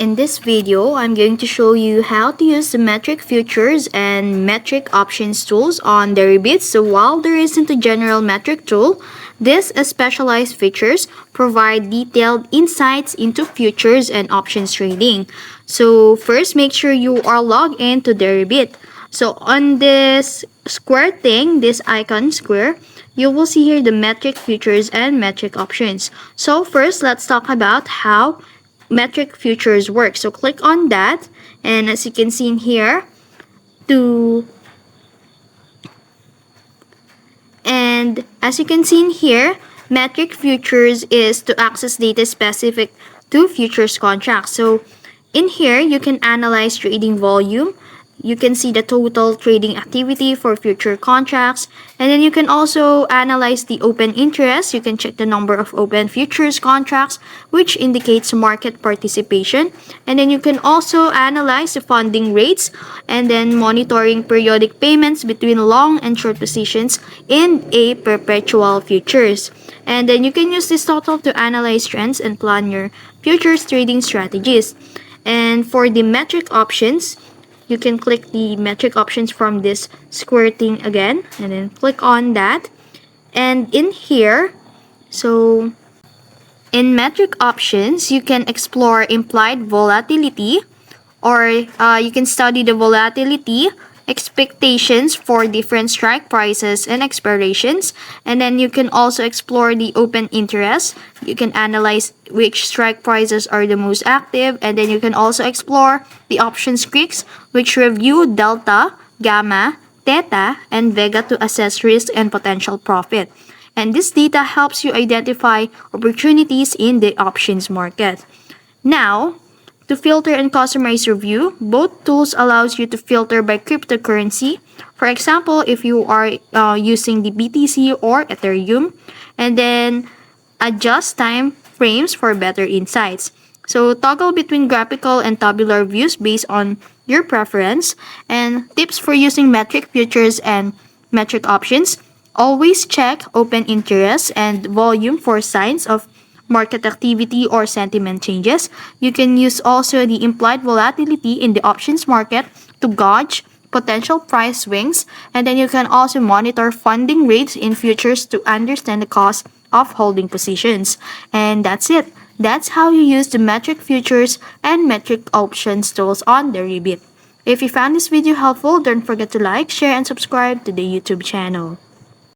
In this video, I'm going to show you how to use the metric futures and metric options tools on Deribit. So while there isn't a general metric tool, these specialized features provide detailed insights into futures and options trading. So first, make sure you are logged into Deribit. So on this square thing, this icon square, you will see here the metric futures and metric options. So first, let's talk about how metric futures work. So click on that, and as you can see in here, metric futures is to access data specific to futures contracts. So in here, you can analyze trading volume. You can see the total trading activity for future contracts. And then you can also analyze the open interest. You can check the number of open futures contracts, which indicates market participation. And then you can also analyze the funding rates and then monitoring periodic payments between long and short positions in a perpetual futures. And then you can use this total to analyze trends and plan your futures trading strategies. And for the metric options, you can click the metric options from this square thing again, and then click on that. And in here, so in metric options, you can explore implied volatility, or you can study the volatility expectations for different strike prices and expirations. And then you can also explore the open interest. You can analyze which strike prices are the most active, and then you can also explore the options Greeks, which review delta, gamma, theta, and vega to assess risk and potential profit. And this data helps you identify opportunities in the options market. Now, to filter and customize your view, both tools allows you to filter by cryptocurrency. For example, if you are using the BTC or Ethereum, and then adjust time frames for better insights. So toggle between graphical and tabular views based on your preference. And tips for using metric futures and metric options: always check open interest and volume for signs of market activity or sentiment changes. You can use also the implied volatility in the options market to gauge potential price swings, and then you can also monitor funding rates in futures to understand the cost of holding positions. And that's it. That's how you use the metric futures and metric options tools on Deribit. If you found this video helpful, don't forget to like, share, and subscribe to the YouTube channel.